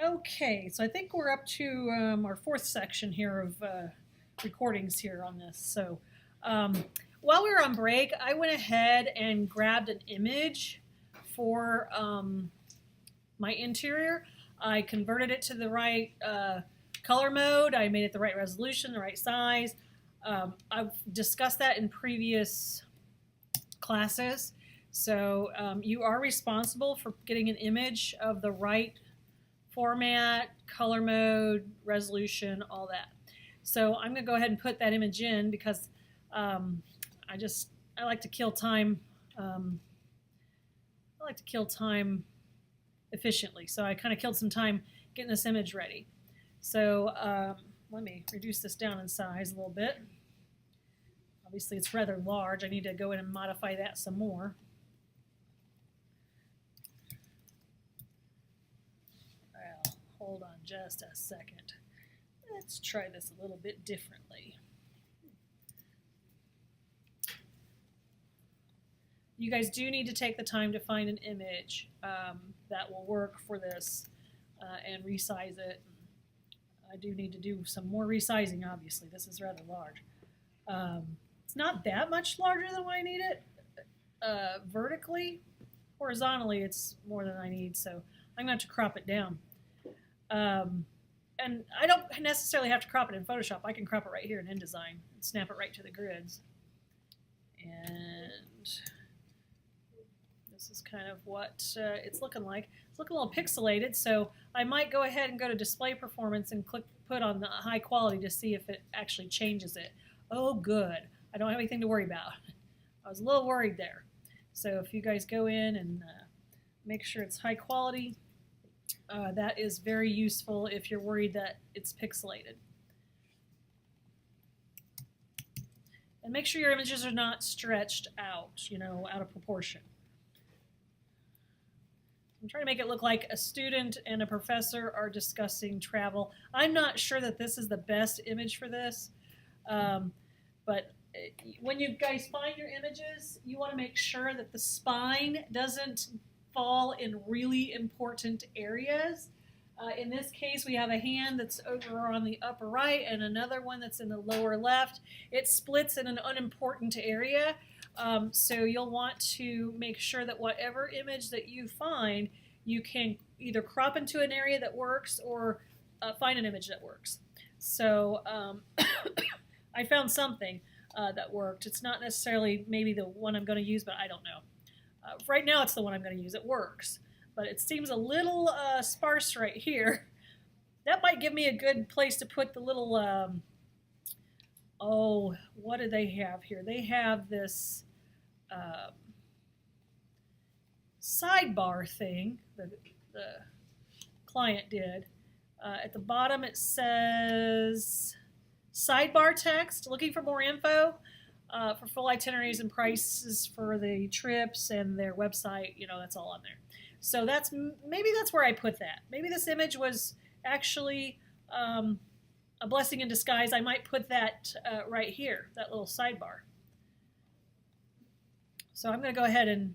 Okay, so I think we're up to our fourth section here of recordings here on this. So um, while we were on break, I went ahead and grabbed an image for my interior. I converted it to the right color mode. I made it the right resolution, the right size. I've discussed that in previous classes. So you are responsible for getting an image of the right format, color mode, resolution, all that. So I'm going to go ahead and put that image in because um, I like to kill time. I like to kill time efficiently. So I kind of killed some time getting this image ready. So let me reduce this down in size a little bit. Obviously it's rather large. I need to go in and modify that some more. Well, hold on just a second. Let's try this a little bit differently. You guys do need to take the time to find an image that will work for this and resize it. I do need to do some more resizing, obviously. This is rather large. It's not that much larger than what I need it vertically. Horizontally, it's more than I need, so I'm going to have to crop it down. And I don't necessarily have to crop it in Photoshop. I can crop it right here in InDesign and snap it right to the grids. And this is kind of what it's looking like. It's looking a little pixelated, so I might go ahead and go to Display Performance and click put on the high quality to see if it actually changes it. Oh, good. I don't have anything to worry about. I was a little worried there. So if you guys go in and make sure it's high quality, that is very useful if you're worried that it's pixelated. And make sure your images are not stretched out, out of proportion. I'm trying to make it look like a student and a professor are discussing travel. I'm not sure that this is the best image for this, but when you guys find your images, you want to make sure that the spine doesn't fall in really important areas. In this case, we have a hand that's over on the upper right and another one that's in the lower left. It splits in an unimportant area. So you'll want to make sure that whatever image that you find, you can either crop into an area that works or find an image that works. So I found something that worked. It's not necessarily maybe the one I'm going to use, but I don't know. Right now it's the one I'm going to use. It works. But it seems a little sparse right here. That might give me a good place to put the little, oh, what do they have here? They have this sidebar thing, the client did. At the bottom it says sidebar text, looking for more info for full itineraries and prices for the trips and their website, that's all on there. So maybe that's where I put that. Maybe this image was actually a blessing in disguise. I might put that right here, that little sidebar. So I'm going to go ahead and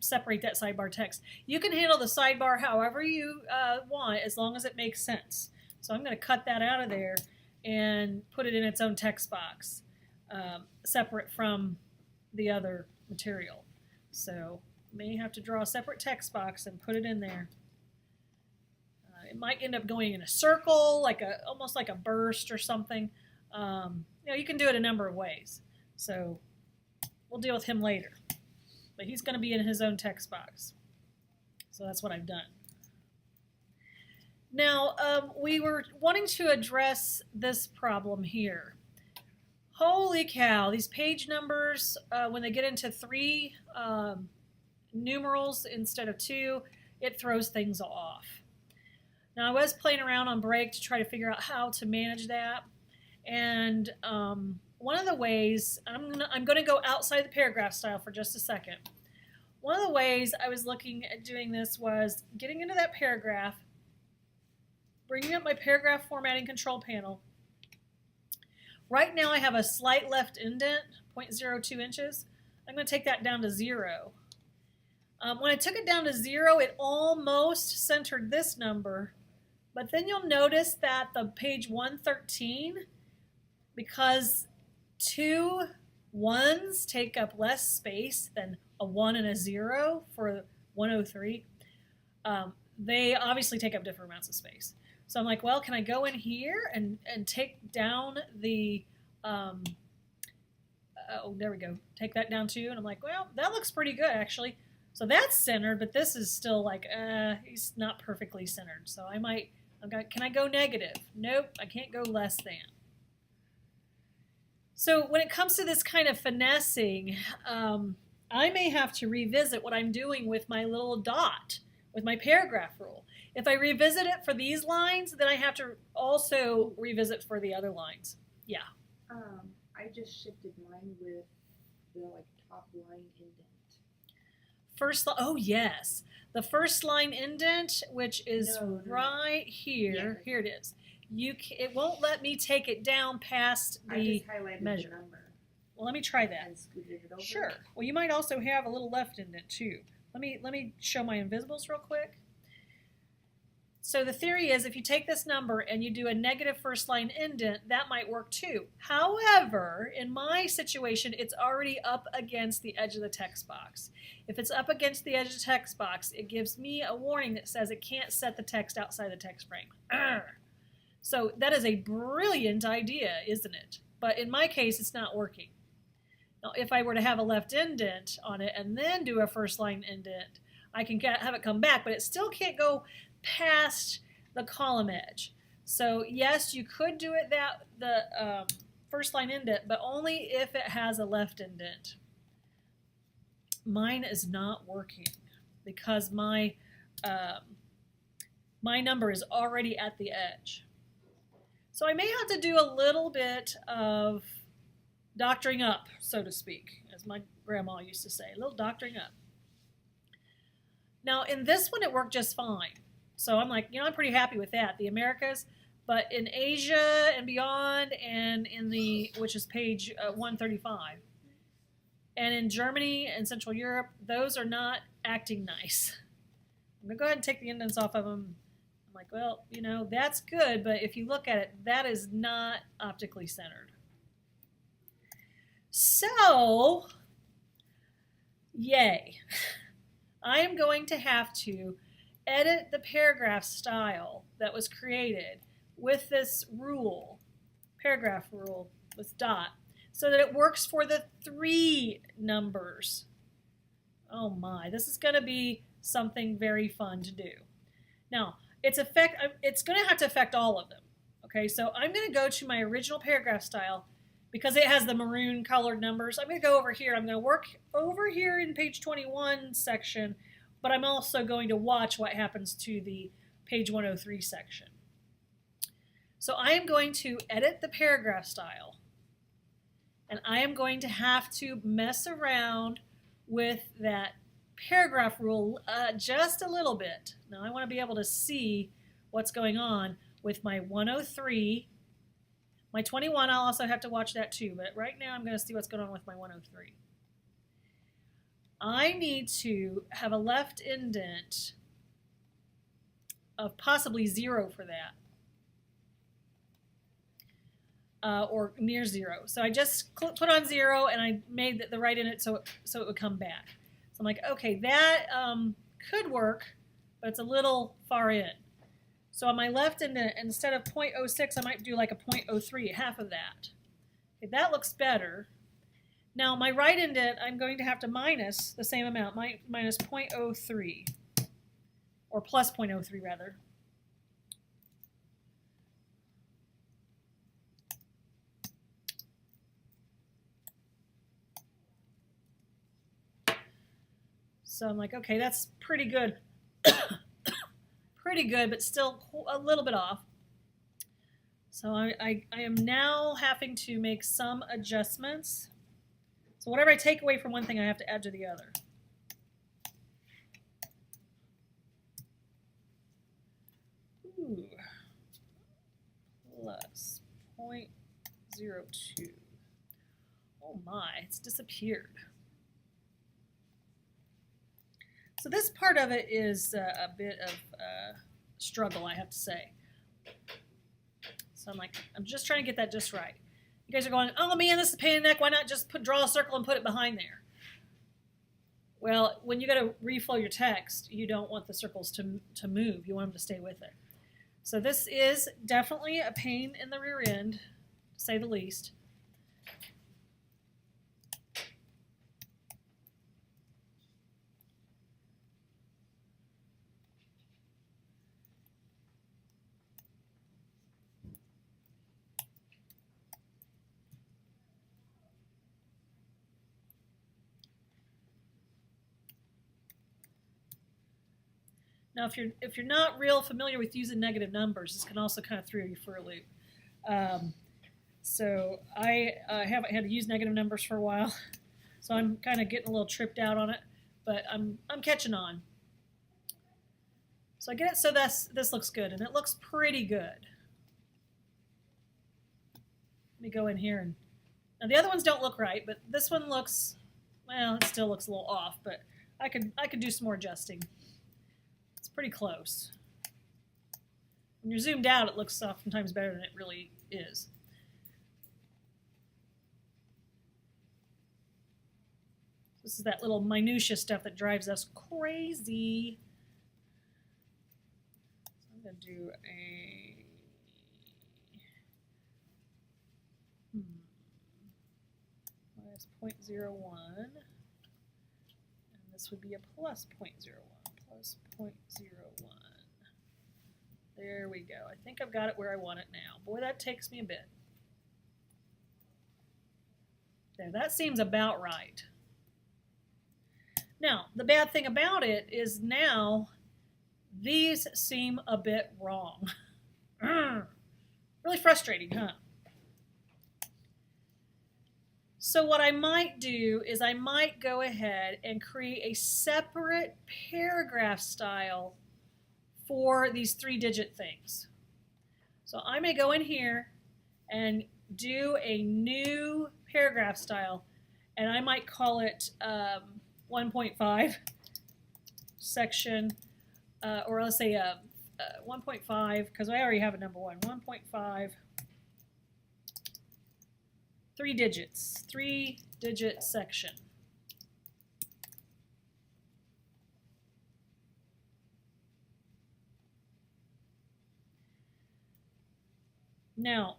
separate that sidebar text. You can handle the sidebar however you want, as long as it makes sense. So I'm going to cut that out of there and put it in its own text box, separate from the other material. So may have to draw a separate text box and put it in there. It might end up going in a circle, almost like a burst or something. You can do it a number of ways. So we'll deal with him later. But he's going to be in his own text box. So that's what I've done. Now, we were wanting to address this problem here. Holy cow, these page numbers, when they get into 3 numerals instead of 2, it throws things off. Now, I was playing around on break to try to figure out how to manage that. And one of the ways, I'm going to go outside the paragraph style for just a second. One of the ways I was looking at doing this was getting into that paragraph, bringing up my paragraph formatting control panel. Right now I have a slight left indent, 0.02 inches. I'm going to take that down to 0. When I took it down to 0, it almost centered this number, But then you'll notice that the page 113, because 2 1s take up less space than a 1 and a 0 for 103, they obviously take up different amounts of space. So I'm like, well, can I go in here and take down the, oh, there we go, take that down too. And I'm like, well, that looks pretty good actually. So that's centered, but this is still like, he's not perfectly centered. So I might, can I go negative? Nope, I can't go less than. So when it comes to this kind of finessing, I may have to revisit what I'm doing with my little dot, with my paragraph rule. If I revisit it for these lines, then I have to also revisit for the other lines. Yeah. I just shifted mine with the top line indent. Oh yes, the first line indent, which is right here. Yeah. Here it is. It won't let me take it down past the I just highlighted measure. The number. Well, let me try that. And scooted it over. Sure. Well, you might also have a little left indent too. Let me show my invisibles real quick. So the theory is if you take this number and you do a negative first line indent, that might work too. However, in my situation, it's already up against the edge of the text box. If it's up against the edge of the text box, it gives me a warning that says it can't set the text outside the text frame. So that is a brilliant idea, isn't it? But in my case, it's not working. Now, if I were to have a left indent on it and then do a first line indent, I can have it come back, but it still can't go past the column edge. So yes, you could do it the first line indent, but only if it has a left indent. Mine is not working because my number is already at the edge. So I may have to do a little bit of doctoring up, so to speak, as my grandma used to say, a little doctoring up. Now in this one it worked just fine. So I'm like, I'm pretty happy with that. The Americas, but in Asia and beyond, and in which is page 135, and in Germany and Central Europe, those are not acting nice. I'm gonna go ahead and take the indents off of them. I'm like, well, that's good, but if you look at it, that is not optically centered. So, yay. I am going to have to edit the paragraph style that was created with this rule, paragraph rule with dot, so that it works for the 3 numbers. Oh my, this is going to be something very fun to do. Now, it's going to have to affect all of them. Okay, so I'm going to go to my original paragraph style because it has the maroon colored numbers. I'm going to go over here. I'm going to work over here in page 21 section, but I'm also going to watch what happens to the page 103 section. So I am going to edit the paragraph style, and I am going to have to mess around with that paragraph rule just a little bit. Now I want to be able to see what's going on with my 103. My 21, I'll also have to watch that too, but right now I'm going to see what's going on with my 103. I need to have a left indent of possibly 0 for that, or near 0. So I just put on 0 and I made the right indent so it would come back. So I'm like, okay, that could work, but it's a little far in. So on my left indent, instead of 0.06, I might do like a 0.03, half of that. Okay, that looks better. Now my right indent, I'm going to have to minus the same amount, minus 0.03, or plus 0.03 rather. So I'm like, okay, that's pretty good. Pretty good, but still a little bit off. So I am now having to make some adjustments. So whatever I take away from one thing, I have to add to the other. Ooh. Plus 0.02. Oh my, it's disappeared. So this part of it is a bit of struggle, I have to say. So I'm just trying to get that just right. You guys are going, oh man, this is a pain in the neck. Why not just draw a circle and put it behind there? Well, when you got to reflow your text, you don't want the circles to move. You want them to stay with it. So this is definitely a pain in the rear end, to say the least. Now, if you're not real familiar with using negative numbers, this can also kind of throw you for a loop. So I haven't had to use negative numbers for a while, so I'm kind of getting a little tripped out on it, but I'm catching on. So I get it. So this looks good, and it looks pretty good. Let me go in here and now the other ones don't look right, but this one looks, well, it still looks a little off, but I could do some more adjusting. Pretty close. When you're zoomed out, it looks oftentimes better than it really is. This is that little minutia stuff that drives us crazy. So I'm going to do a minus 0.01, and this would be a plus 0.01. Plus 0.01. There we go. I think I've got it where I want it now. Boy, that takes me a bit. There, that seems about right. Now, the bad thing about it is now these seem a bit wrong. Really frustrating, huh? So what I might do is I might go ahead and create a separate paragraph style for these 3-digit things. So I may go in here and do a new paragraph style, and I might call it 1.5 section, or let's say 1.5, because I already have a number 1, 1.5. 3 digits, 3-digit section. Now,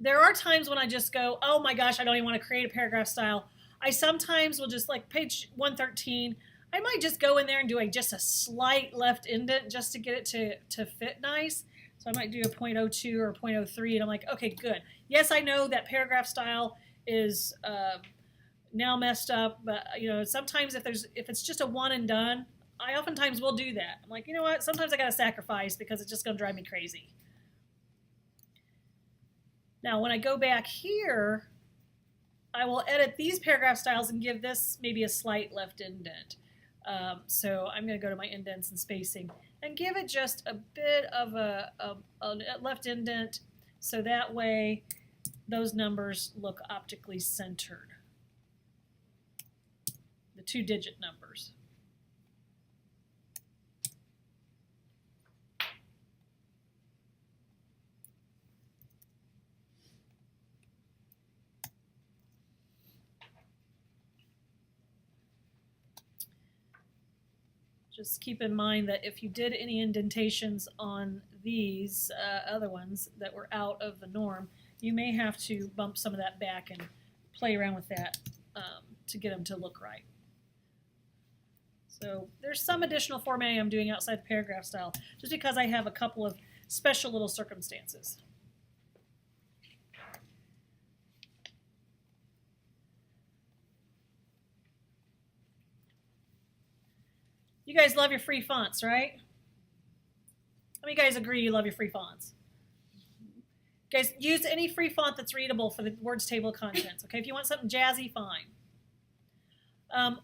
there are times when I just go, oh my gosh, I don't even want to create a paragraph style. I sometimes will just, like page 113, I might just go in there and do just a slight left indent just to get it to fit nice. So I might do a 0.02 or 0.03, and I'm like, okay, good. Yes, I know that paragraph style is now messed up, but sometimes if it's just a one and done, I oftentimes will do that. I'm like, you know what? Sometimes I got to sacrifice because it's just going to drive me crazy. Now, when I go back here, I will edit these paragraph styles and give this maybe a slight left indent. So I'm going to go to my indents and spacing and give it just a bit of a left indent, so that way those numbers look optically centered. The 2-digit numbers. Just keep in mind that if you did any indentations on these other ones that were out of the norm, you may have to bump some of that back and play around with that to get them to look right. So there's some additional formatting I'm doing outside the paragraph style, just because I have a couple of special little circumstances. You guys love your free fonts, right? How many guys agree you love your free fonts? Guys, use any free font that's readable for the words table of contents. Okay, if you want something jazzy, fine.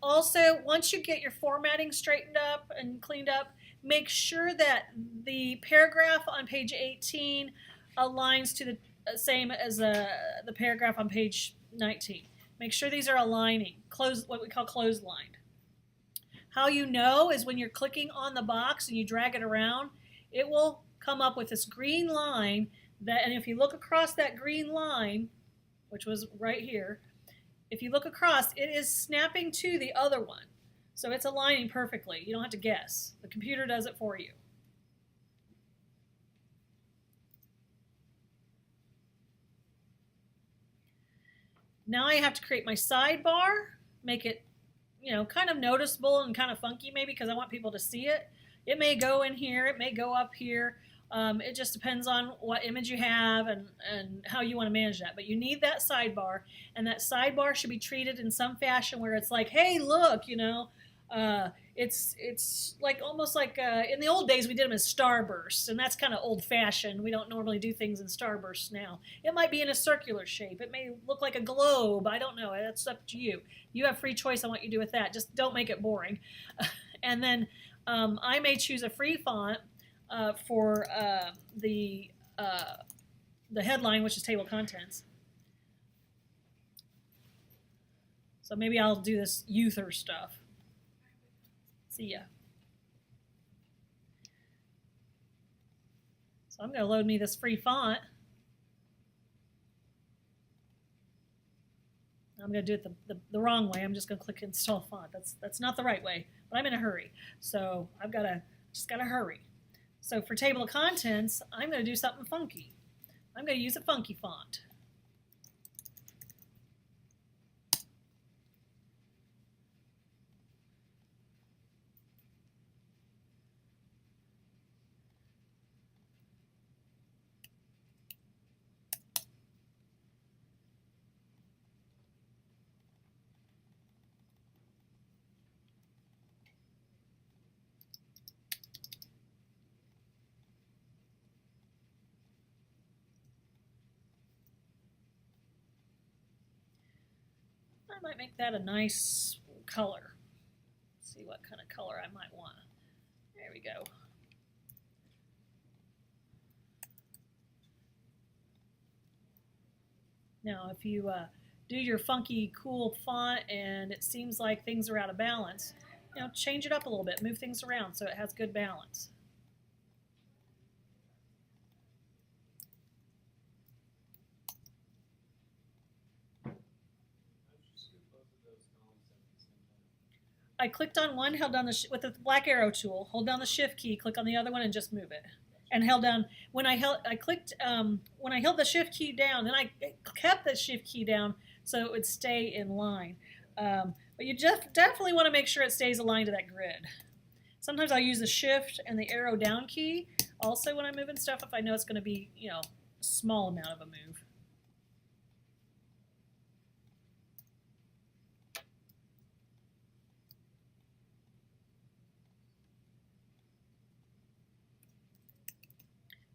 Also, once you get your formatting straightened up and cleaned up, make sure that the paragraph on page 18 aligns to the same as the paragraph on page 19. Make sure these are aligning, what we call closed lined. How you know is when you're clicking on the box and you drag it around, it will come up with this green line that, and if you look across that green line, which was right here, if you look across, it is snapping to the other one. So it's aligning perfectly. You don't have to guess. The computer does it for you. Now I have to create my sidebar, make it, kind of noticeable and kind of funky maybe because I want people to see it. It may go in here, it may go up here. It just depends on what image you have and how you want to manage that. But you need that sidebar, and that sidebar should be treated in some fashion where it's like, hey, look, it's like almost like in the old days we did them as starbursts, and that's kind of old-fashioned. We don't normally do things in starbursts now. It might be in a circular shape. It may look like a globe. I don't know. That's up to you. You have free choice on what you do with that. Just don't make it boring. And then I may choose a free font for the headline, which is table of contents. So maybe I'll do this Uther stuff. See ya. So I'm going to load me this free font. I'm going to do it the wrong way. I'm just going to click install font. That's not the right way, but I'm in a hurry. So I've just got to hurry. So for table of contents, I'm going to do something funky. I'm going to use a funky font. I might make that a nice color. Let's see what kind of color I might want. There we go. Now, if you do your funky, cool font and it seems like things are out of balance, change it up a little bit, move things around so it has good balance. I clicked on one, held down with the black arrow tool, hold down the shift key, click on the other one, and just move it. And held down when I held the shift key down, then I kept the shift key down so it would stay in line. But you just definitely want to make sure it stays aligned to that grid. Sometimes I'll use the shift and the arrow down key also when I'm moving stuff if I know it's going to be a small amount of a move.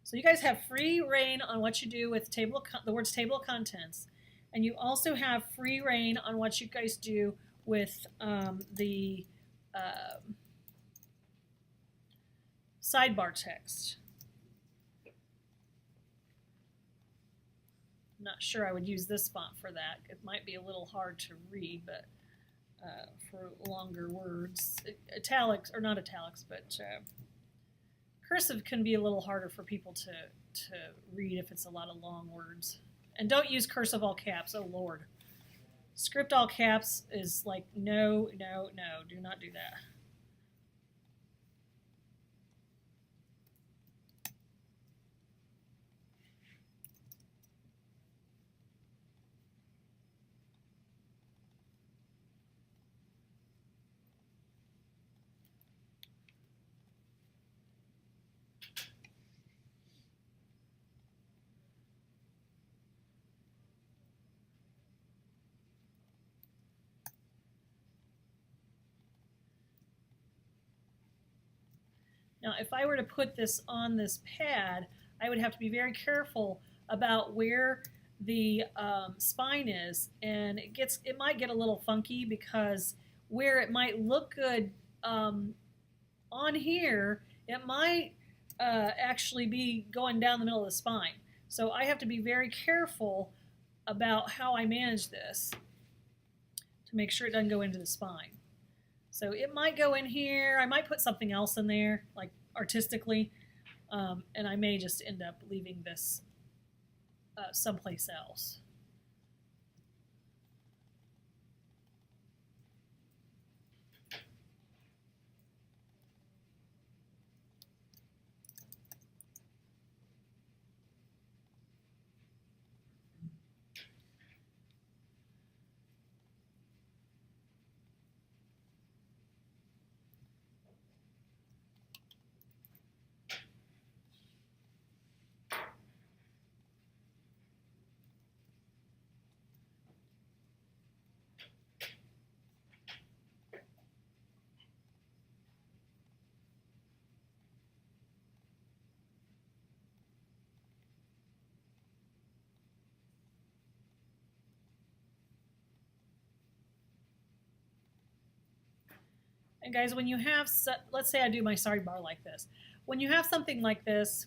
So you guys have free reign on what you do with the words table of contents, and you also have free reign on what you guys do with the sidebar text. I'm not sure I would use this font for that. It might be a little hard to read, but for longer words, italics, or not italics, but cursive can be a little harder for people to read if it's a lot of long words. And don't use cursive all caps, oh Lord. Script all caps is like, no, no, no, do not do that. Now, if I were to put this on this pad, I would have to be very careful about where the spine is, and it might get a little funky because where it might look good on here, it might actually be going down the middle of the spine. So I have to be very careful about how I manage this to make sure it doesn't go into the spine. So it might go in here. I might put something else in there, like artistically, and I may just end up leaving this someplace else. And guys, when you have, let's say I do my sidebar like this. When you have something like this,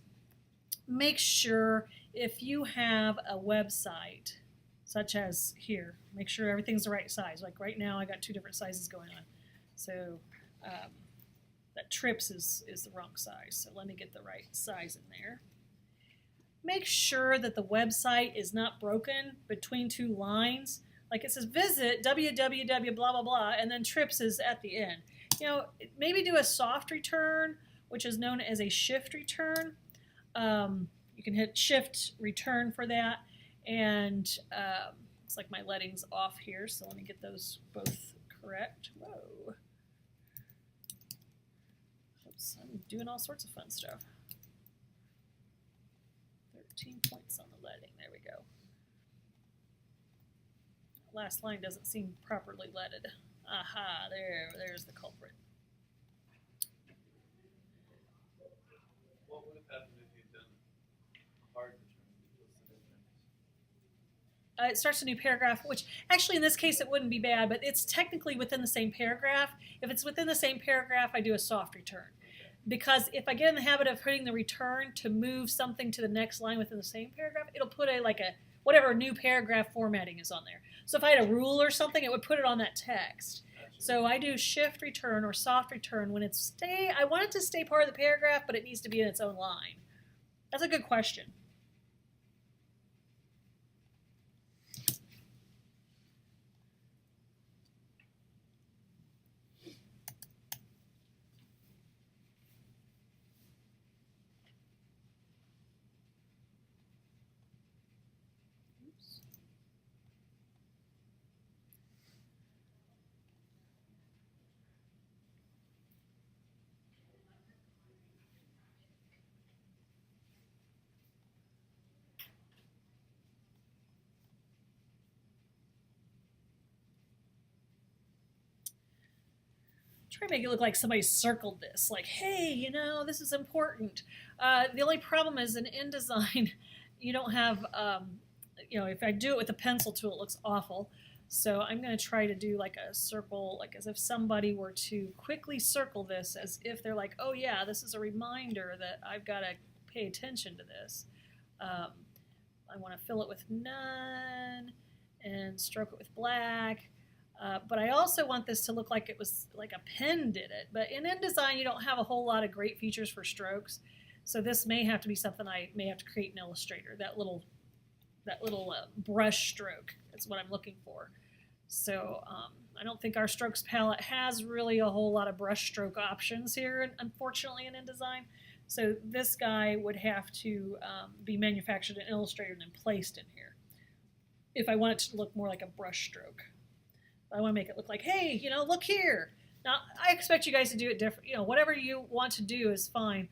make sure if you have a website, such as here, make sure everything's the right size. Like right now, I got 2 different sizes going on. So that trips is the wrong size. So let me get the right size in there. Make sure that the website is not broken between 2 lines. Like it says visit www blah blah blah, and then trips is at the end. You know, maybe do a soft return, which is known as a shift return. You can hit shift return for that, and looks like my leading's off here, so let me get those both correct. Whoa. Oops, I'm doing all sorts of fun stuff. 13 points on the leading, there we go. Last line doesn't seem properly leaded. Aha, there's the culprit. What would have happened if you'd done hard return? It starts a new paragraph, which actually in this case it wouldn't be bad, but it's technically within the same paragraph. If it's within the same paragraph, I do a soft return. Because if I get in the habit of hitting the return to move something to the next line within the same paragraph, it'll put whatever new paragraph formatting is on there. So if I had a rule or something, it would put it on that text. So I do shift return or soft return when I want it to stay part of the paragraph, but it needs to be in its own line. That's a good question. Try to make it look like somebody circled this, like, hey, you know, this is important. The only problem is in InDesign, you don't have, you know, if I do it with a pencil tool, it looks awful. So I'm going to try to do like a circle, like as if somebody were to quickly circle this, as if they're like, oh yeah, this is a reminder that I've got to pay attention to this. I want to fill it with none and stroke it with black. But I also want this to look like it was like a pen did it. But in InDesign, you don't have a whole lot of great features for strokes. So this may have to be something I may have to create in Illustrator, that little brush stroke. That's what I'm looking for. So I don't think our strokes palette has really a whole lot of brush stroke options here, unfortunately, in InDesign. So this guy would have to be manufactured in Illustrator and then placed in here if I want it to look more like a brush stroke. I want to make it look like, hey, you know, look here. Now, I expect you guys to do it different. You know, whatever you want to do is fine.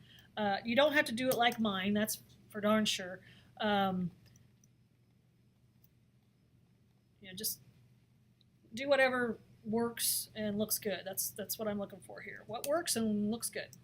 You don't have to do it like mine. That's for darn sure. You know, just do whatever works and looks good. That's what I'm looking for here. What works and looks good.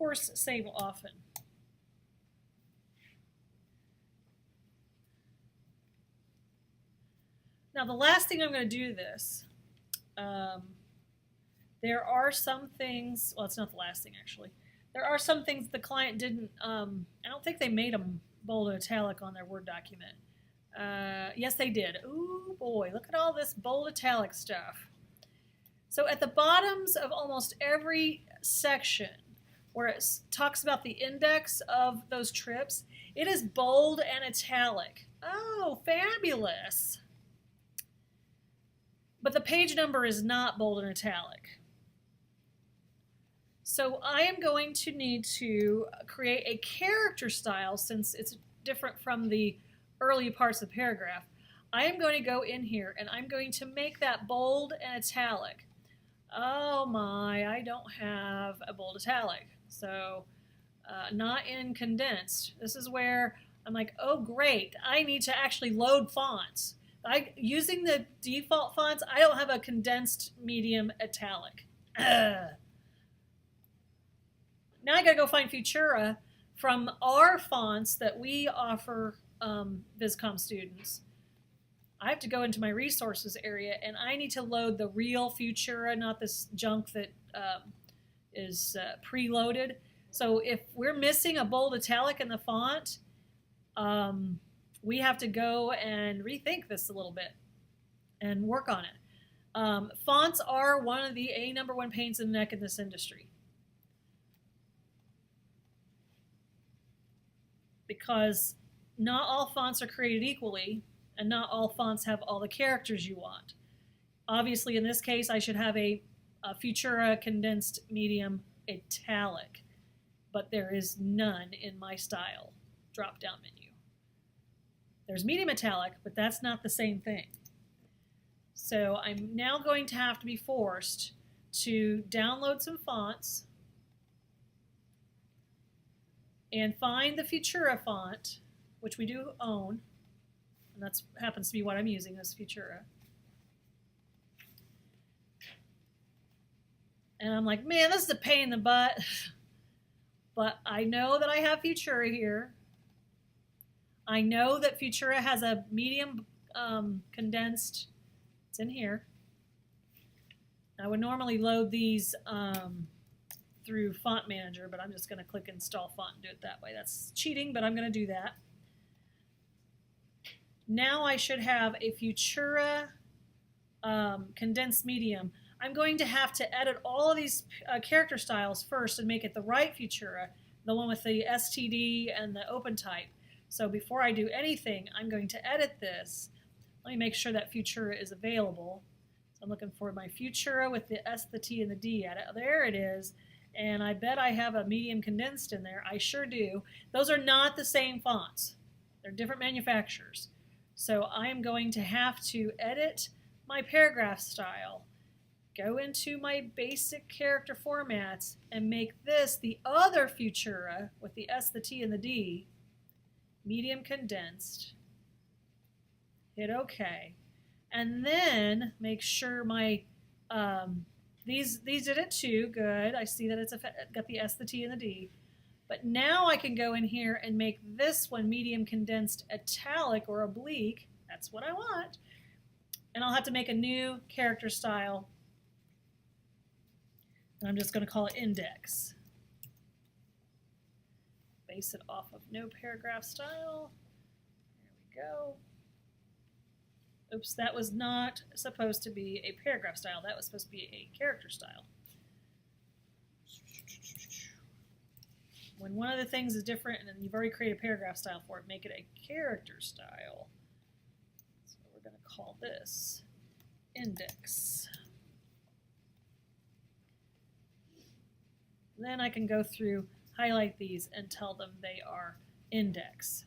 course, save often. Now, the last thing I'm going to do this, there are some things, well, it's not the last thing actually. There are some things the client didn't, I don't think they made them bold and italic on their Word document. Yes, they did. Ooh, boy, look at all this bold italic stuff. So at the bottoms of almost every section where it talks about the index of those trips, it is bold and italic. Oh, fabulous. But the page number is not bold and italic. So I am going to need to create a character style since it's different from the early parts of the paragraph. I am going to go in here and I'm going to make that bold and italic. Oh my, I don't have a bold italic. So not in condensed. This is where I'm like, oh great, I need to actually load fonts. Using the default fonts, I don't have a condensed medium italic. Now I gotta go find Futura from our fonts that we offer Viscom students. I have to go into my resources area and I need to load the real Futura, not this junk that is preloaded. So if we're missing a bold italic in the font, we have to go and rethink this a little bit and work on it. Fonts are one of the number one pains in the neck in this industry. Because not all fonts are created equally, and not all fonts have all the characters you want. Obviously, in this case, I should have a Futura condensed medium italic, but there is none in my style drop-down menu. There's medium italic, but that's not the same thing. So I'm now going to have to be forced to download some fonts and find the Futura font, which we do own, and that happens to be what I'm using as Futura. And I'm like, man, this is a pain in the butt. But I know that I have Futura here. I know that Futura has a medium condensed. It's in here. I would normally load these through Font Manager, but I'm just going to click Install Font and do it that way. That's cheating, but I'm going to do that. Now I should have a Futura condensed medium. I'm going to have to edit all of these character styles first and make it the right Futura, the one with the STD and the open type. So before I do anything, I'm going to edit this. Let me make sure that Futura is available. So I'm looking for my Futura with the S, the T, and the D at it. There it is. And I bet I have a medium condensed in there. I sure do. Those are not the same fonts. They're different manufacturers. So I am going to have to edit my paragraph style, go into my basic character formats, and make this the other Futura with the S, the T, and the D, medium condensed. Hit OK. And then make sure my, these did it too, good. I see that it's got the S, the T, and the D. But now I can go in here and make this one medium condensed italic or oblique. That's what I want. And I'll have to make a new character style. And I'm just going to call it index. Base it off of no paragraph style. There we go. Oops, that was not supposed to be a paragraph style. That was supposed to be a character style. When one of the things is different and then you've already created a paragraph style for it, make it a character style. So we're going to call this index. Then I can go through, highlight these, and tell them they are index.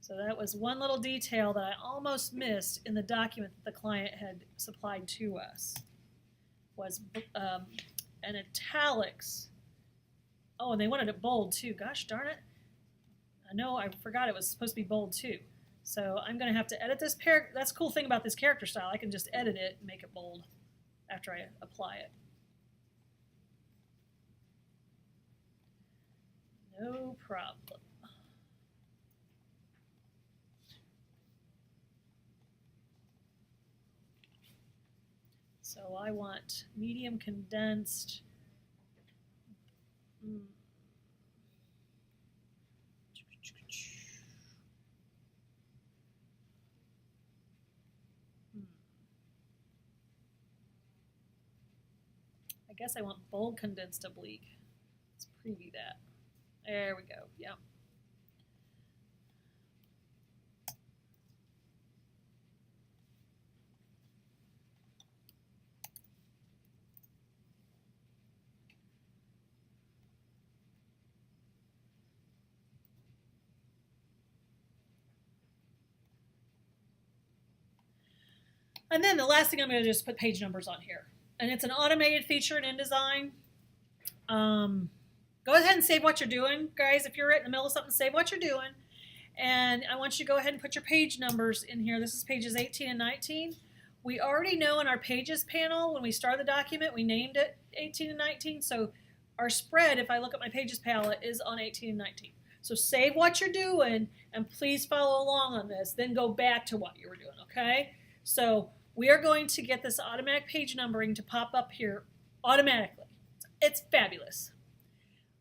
So that was one little detail that I almost missed in the document that the client had supplied to us, was an italics. Oh, and they wanted it bold too. Gosh darn it. I know, I forgot it was supposed to be bold too. So I'm going to have to edit this paragraph. That's the cool thing about this character style. I can just edit it and make it bold after I apply it. No problem. So I want medium condensed. I guess I want bold condensed oblique. Let's preview that. There we go. Yep. And then the last thing I'm going to do is put page numbers on here. And it's an automated feature in InDesign. Go ahead and save what you're doing, guys. If you're in the middle of something, save what you're doing. And I want you to go ahead and put your page numbers in here. This is pages 18 and 19. We already know in our pages panel, when we started the document, we named it 18 and 19. So our spread, if I look at my pages palette, is on 18 and 19. So save what you're doing and please follow along on this. Then go back to what you were doing, okay? So we are going to get this automatic page numbering to pop up here automatically. It's fabulous.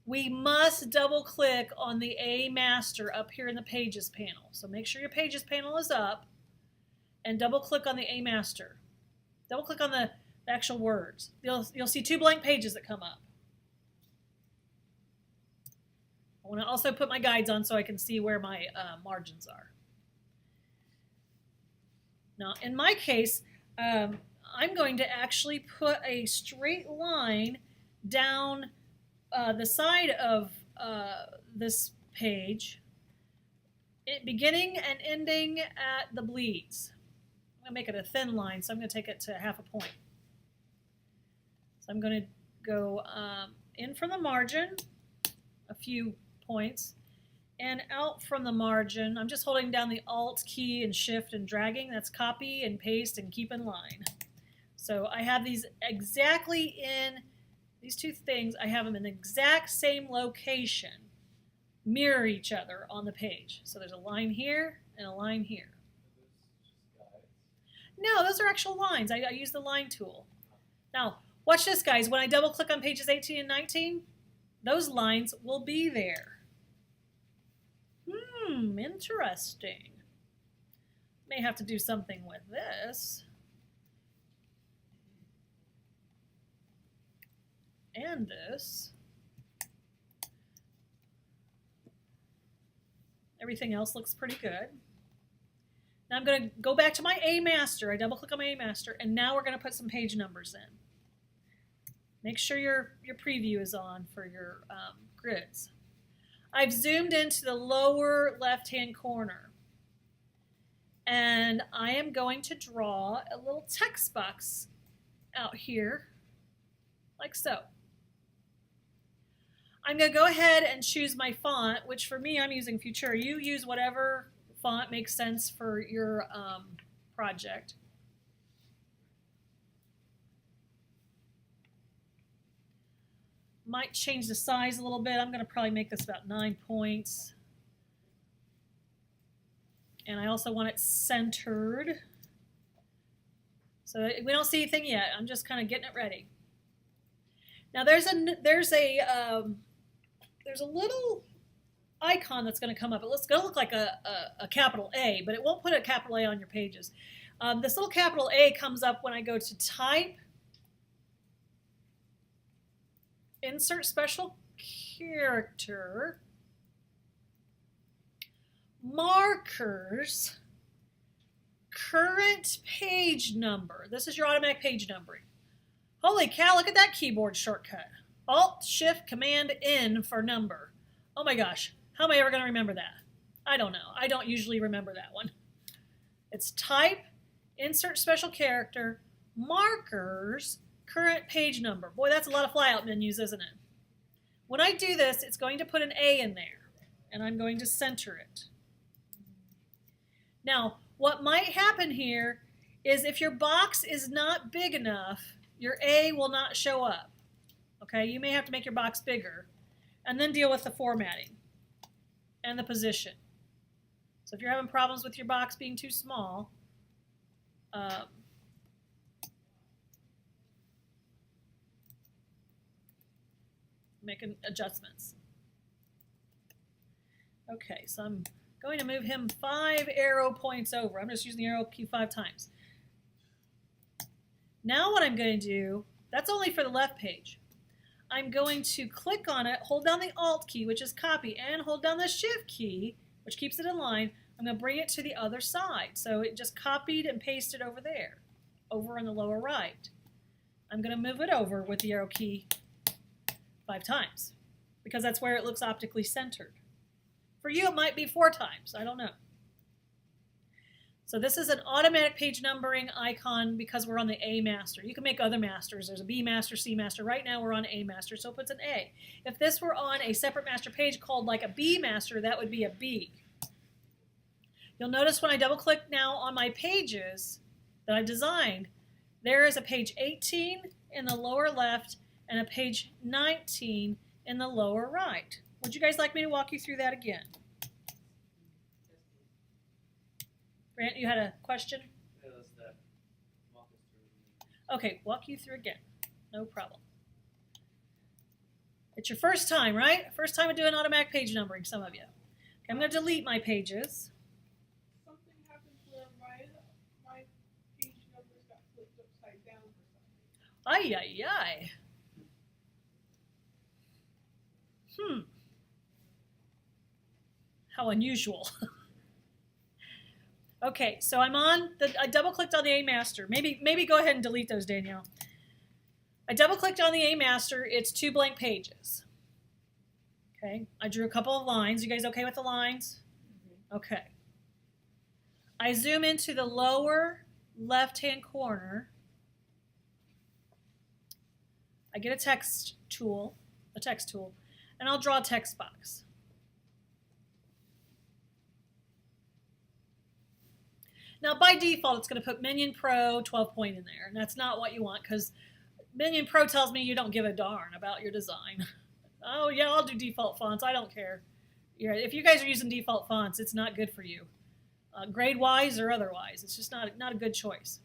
We must double click on the A master up here in the pages panel. So make sure your pages panel is up and double click on the A master. Double click on the actual words. You'll see 2 blank pages that come up. I want to also put my guides on so I can see where my margins are. Now, in my case, I'm going to actually put a straight line down the side of this page, beginning and ending at the bleeds. I'm going to make it a thin line, so I'm going to take it to 1/2 point. So I'm going to go in from the margin, a few points, and out from the margin. I'm just holding down the Alt key and Shift and dragging. That's copy and paste and keep in line. So I have these exactly in, these 2 things, I have them in the exact same location, mirror each other on the page. So there's a line here and a line here. No, those are actual lines. I use the line tool. Now, watch this, guys. When I double click on pages 18 and 19, those lines will be there. Interesting. May have to do something with this. And this. Everything else looks pretty good. Now I'm going to go back to my A master. I double click on my A master, and now we're going to put some page numbers in. Make sure your preview is on for your grids. I've zoomed into the lower left-hand corner, and I am going to draw a little text box out here, like so. I'm going to go ahead and choose my font, which for me, I'm using Futura. You use whatever font makes sense for your project. Might change the size a little bit. I'm going to probably make this about 9 points. And I also want it centered. So we don't see anything yet. I'm just kind of getting it ready. Now there's a little icon that's going to come up. It's going to look like a capital A, but it won't put a capital A on your pages. This little capital A comes up when I go to Type, Insert Special Character, Markers, Current Page Number. This is your automatic page numbering. Holy cow, look at that keyboard shortcut. Alt, Shift, Command, N for number. Oh my gosh, how am I ever going to remember that? I don't know. I don't usually remember that one. It's Type, Insert Special Character, Markers, Current Page Number. Boy, that's a lot of flyout menus, isn't it? When I do this, it's going to put an A in there, and I'm going to center it. Now, what might happen here is if your box is not big enough, your A will not show up. Okay, you may have to make your box bigger. and then deal with the formatting and the position. So if you're having problems with your box being too small, making adjustments. Okay, so I'm going to move him 5 arrow points over. I'm just using the arrow key 5 times. Now what I'm going to do, that's only for the left page. I'm going to click on it, hold down the Alt key, which is copy, and hold down the Shift key, which keeps it in line. I'm going to bring it to the other side. So it just copied and pasted over there, over on the lower right. I'm going to move it over with the arrow key 5 times, because that's where it looks optically centered. For you, it might be 4 times. I don't know. So this is an automatic page numbering icon because we're on the A master. You can make other masters. There's a B master, C master. Right now we're on A master, so it puts an A. If this were on a separate master page called like a B master, that would be a B. You'll notice when I double click now on my pages that I've designed, there is a page 18 in the lower left and a page 19 in the lower right. Would you guys like me to walk you through that again? Grant, you had a question? Yeah, that's that. Walk us through. Okay, walk you through again. No problem. It's your first time, right? First time of doing automatic page numbering, some of you. Okay, I'm going to delete my pages. Something happened where my page numbers got flipped upside down for something. Ay, ay, ay. How unusual. Okay, so I double clicked on the A master. Maybe go ahead and delete those, Danielle. I double clicked on the A master. It's 2 blank pages. Okay, I drew a couple of lines. You guys okay with the lines? Okay. I zoom into the lower left-hand corner. I get a text tool, and I'll draw a text box. Now, by default, it's going to put Minion Pro 12 point in there, and that's not what you want because Minion Pro tells me you don't give a darn about your design. Oh, yeah, I'll do default fonts. I don't care. Yeah, if you guys are using default fonts, it's not good for you, grade-wise or otherwise. It's just not a good choice.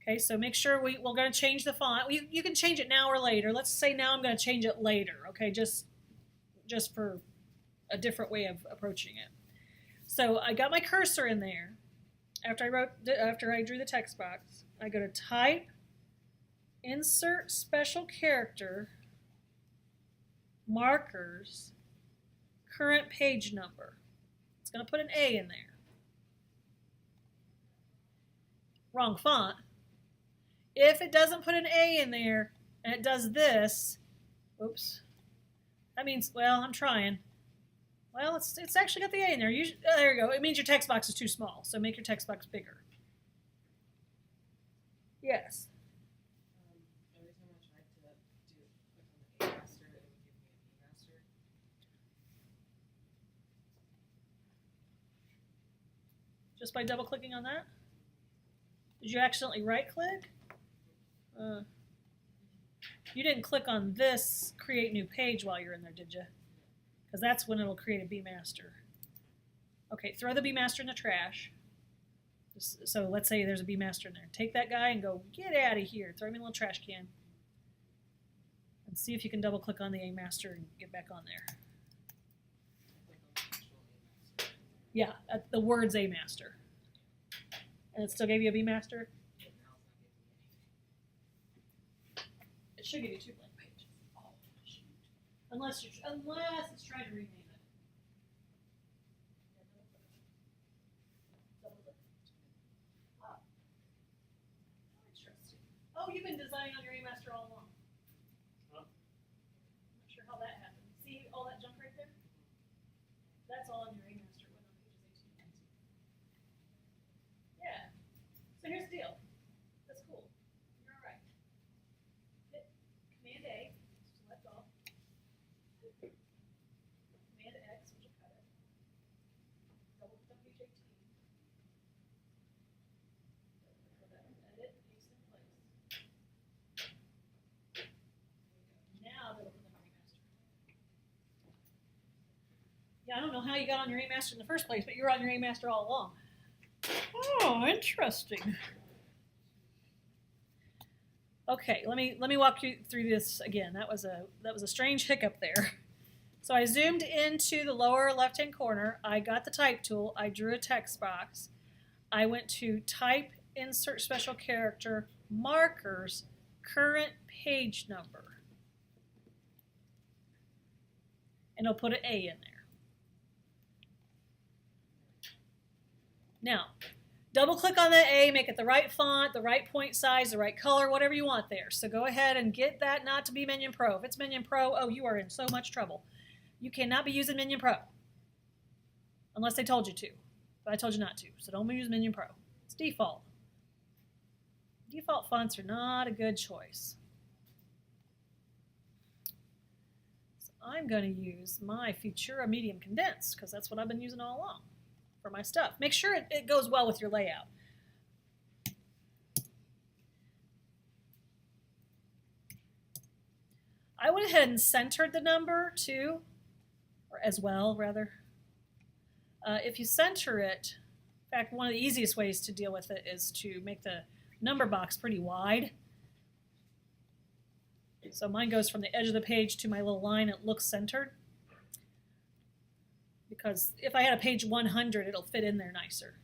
Okay, so make sure we're going to change the font. You can change it now or later. Let's say now I'm going to change it later, okay, just for a different way of approaching it. So I got my cursor in there. After I drew the text box, I go to Type, Insert Special Character, Markers, Current Page Number. It's going to put an A in there. Wrong font. If it doesn't put an A in there and it does this, oops, that means, well, I'm trying. Well, it's actually got the A in there. There you go. It means your text box is too small, so make your text box bigger. Yes. Every time I tried to click on the A master, it would give me a B master. Just by double clicking on that? Did you accidentally right click? You didn't click on this create new page while you're in there, did you? Because that's when it'll create a B master. Okay, throw the B master in the trash. So let's say there's a B master in there. Take that guy and go, get out of here. Throw him in a little trash can. And see if you can double click on the A master and get back on there. Yeah, the words A master. And it still gave you a B master? It should give you 2 blank pages. Oh, shoot. Unless it's trying to rename it. Interesting. Oh, you've been designing on your A master all along. Huh? I'm not sure how that happened. See all that junk right there? That's all on your A master. Went on pages 18 and 19. Yeah. So here's the deal. That's cool. You're all right. Hit Command A to select all. Command X, which will cut it. Double click on page 18. Double click on that, edit, paste in place. Now double click on the remaster. how you got on your A-Master in the first place, but you were on your A-Master all along. Oh, interesting. Okay, let me walk you through this again. That was a strange hiccup there. So I zoomed into the lower left-hand corner. I got the type tool. I drew a text box. I went to type, insert special character, markers, current page number. And it'll put an A in there. Now, double click on that A, make it the right font, the right point size, the right color, whatever you want there. So go ahead and get that not to be Minion Pro. If it's Minion Pro, oh, you are in so much trouble. You cannot be using Minion Pro unless they told you to. But I told you not to, so don't use Minion Pro. It's default. Default fonts are not a good choice. So I'm going to use my Futura Medium Condensed because that's what I've been using all along for my stuff. Make sure it goes well with your layout. I went ahead and centered the number too, or as well rather. If you center it, in fact, one of the easiest ways to deal with it is to make the number box pretty wide. So mine goes from the edge of the page to my little line. It looks centered. Because if I had a page 100, it'll fit in there nicer.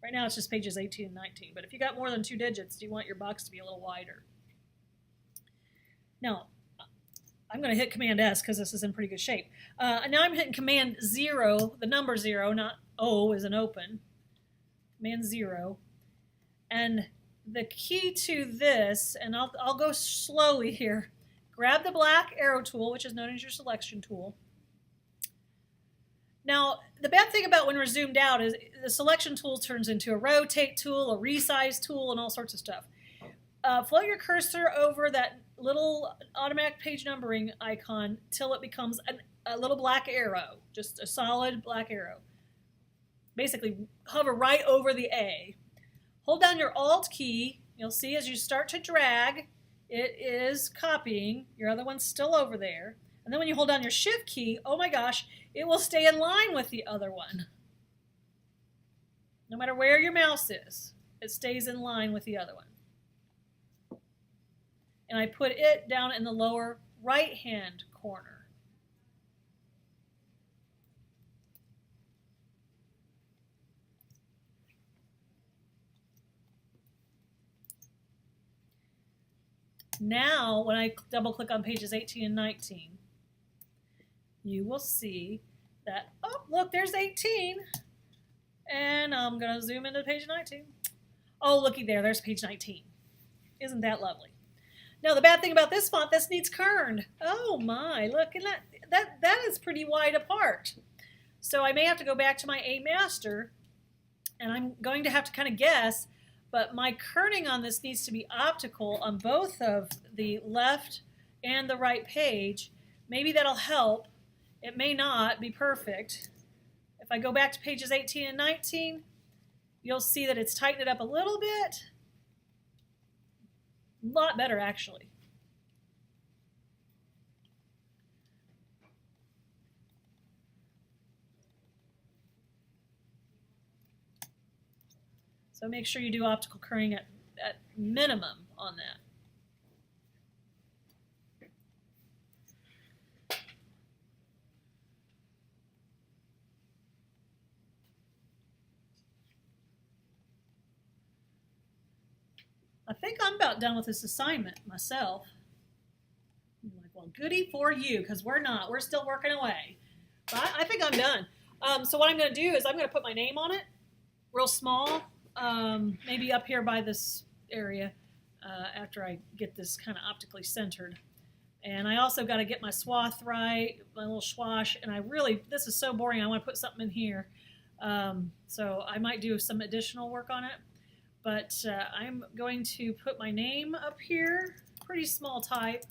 Right now it's just pages 18 and 19. But if you got more than 2 digits, you want your box to be a little wider. Now, I'm going to hit Command S because this is in pretty good shape. And now I'm hitting Command 0, the number 0, not O is an open. Command 0. And the key to this, and I'll go slowly here, grab the black arrow tool, which is known as your selection tool. Now, the bad thing about when we're zoomed out is the selection tool turns into a rotate tool, a resize tool, and all sorts of stuff. Float your cursor over that little automatic page numbering icon till it becomes a little black arrow, just a solid black arrow. Basically, hover right over the A. Hold down your Alt key. You'll see as you start to drag, it is copying. Your other one's still over there. And then when you hold down your Shift key, oh my gosh, it will stay in line with the other one. No matter where your mouse is, it stays in line with the other one. And I put it down in the lower right-hand corner. Now, when I double-click on pages 18 and 19, you will see that, oh, look, there's 18. And I'm going to zoom into page 19. Oh, looky there, there's page 19. Isn't that lovely? Now, the bad thing about this font, this needs kerned. Oh my, look, and that is pretty wide apart. So I may have to go back to my A-Master, and I'm going to have to kind of guess, but my kerning on this needs to be optical on both of the left and the right page. Maybe that'll help. It may not be perfect. If I go back to pages 18 and 19, you'll see that it's tightened it up a little bit. A lot better, actually. So make sure you do optical kerning at minimum on that. I think I'm about done with this assignment myself. I'm like, well, goody for you, because we're not. We're still working away. But I think I'm done. So what I'm going to do is I'm going to put my name on it, real small, maybe up here by this area after I get this kind of optically centered. And I also got to get my swath right, my little swash. And this is so boring, I want to put something in here. So I might do some additional work on it. But I'm going to put my name up here, pretty small type,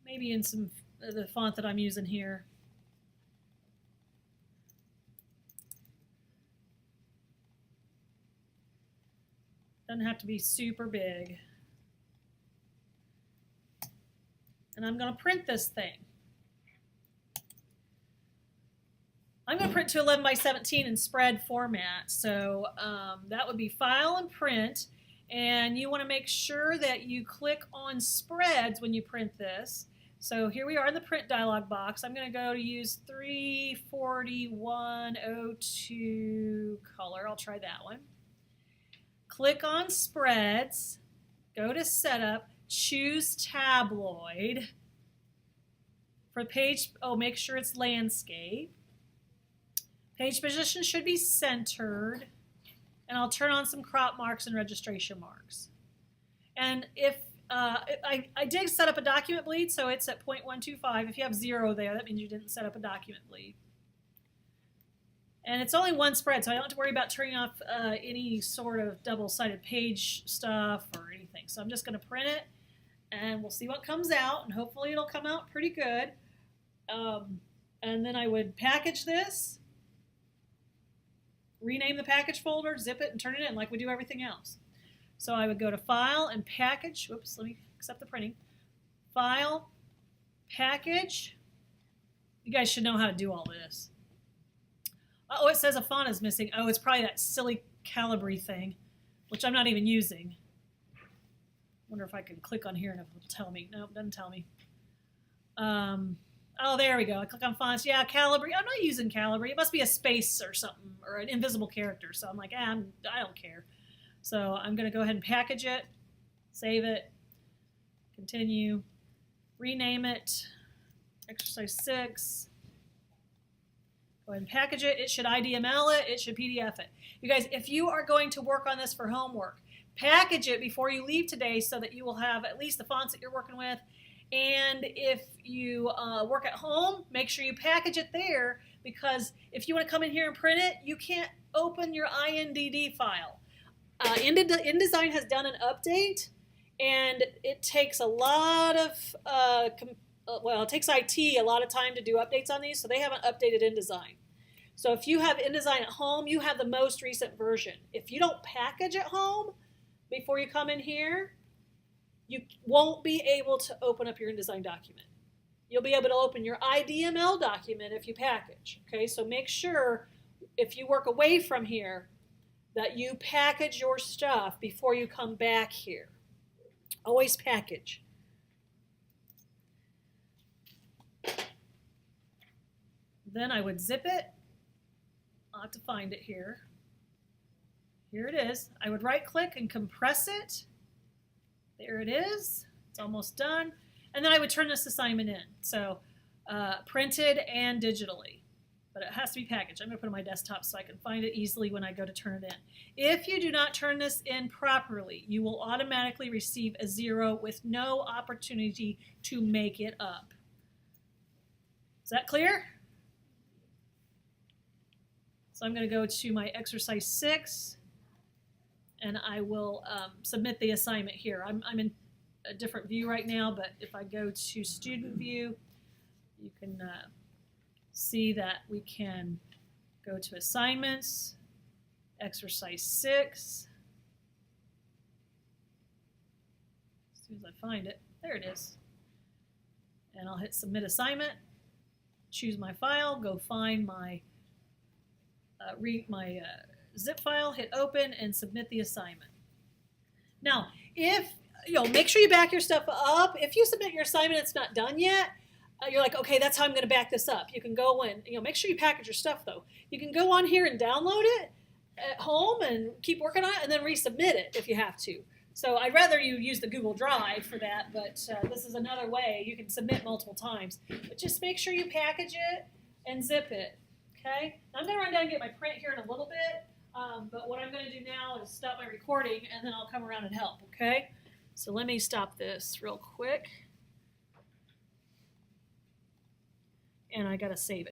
maybe in some the font that I'm using here. Doesn't have to be super big. And I'm going to print this thing. I'm going to print to 11 by 17 in spread format. So that would be File and Print. And you want to make sure that you click on Spreads when you print this. So here we are in the print dialog box. I'm going to go to use 34102 color. I'll try that one. Click on Spreads. Go to Setup. Choose Tabloid. For page, make sure it's landscape. Page position should be centered. And I'll turn on some crop marks and registration marks. And if I did set up a document bleed, so it's at 0.125. If you have 0 there, that means you didn't set up a document bleed. And it's only one spread, so I don't have to worry about turning off any sort of double-sided page stuff or anything. So I'm just going to print it, and we'll see what comes out, and hopefully it'll come out pretty good. And then I would package this, rename the package folder, zip it, and turn it in like we do everything else. So I would go to File and Package. Whoops, let me accept the printing. File, Package. You guys should know how to do all this. Oh, it says a font is missing. Oh, it's probably that silly Calibri thing, which I'm not even using. Wonder if I can click on here and it'll tell me. No, it doesn't tell me. Oh, there we go. I click on fonts. Yeah, Calibri. I'm not using Calibri. It must be a space or something, or an invisible character. So I'm like, I don't care. So I'm going to go ahead and package it, save it, continue, rename it, exercise 6. Go ahead and package it. It should IDML it. It should PDF it. You guys, if you are going to work on this for homework, package it before you leave today so that you will have at least the fonts that you're working with. And if you work at home, make sure you package it there, because if you want to come in here and print it, you can't open your INDD file. InDesign has done an update, and it takes a lot of, it takes IT a lot of time to do updates on these, so they haven't updated InDesign. So if you have InDesign at home, you have the most recent version. If you don't package at home before you come in here, you won't be able to open up your InDesign document. You'll be able to open your IDML document if you package. Okay, so make sure if you work away from here that you package your stuff before you come back here. Always package. Then I would zip it. I'll have to find it here. Here it is. I would right click and compress it. There it is. It's almost done. And then I would turn this assignment in. So printed and digitally. But it has to be packaged. I'm going to put it on my desktop so I can find it easily when I go to turn it in. If you do not turn this in properly, you will automatically receive a 0 with no opportunity to make it up. Is that clear? So I'm going to go to my exercise 6, and I will submit the assignment here. I'm in a different view right now, but if I go to student view, you can see that we can go to assignments, exercise 6. As soon as I find it, there it is. And I'll hit submit assignment, choose my file, go find my zip file, hit open, and submit the assignment. Now, if make sure you back your stuff up. If you submit your assignment and it's not done yet, you're like, okay, that's how I'm going to back this up. You can go in, make sure you package your stuff though. You can go on here and download it at home and keep working on it, and then resubmit it if you have to. So I'd rather you use the Google Drive for that, but this is another way you can submit multiple times. But just make sure you package it and zip it. Okay, now I'm going to run down and get my print here in a little bit, but what I'm going to do now is stop my recording, and then I'll come around and help, okay? So let me stop this real quick, and I got to save it.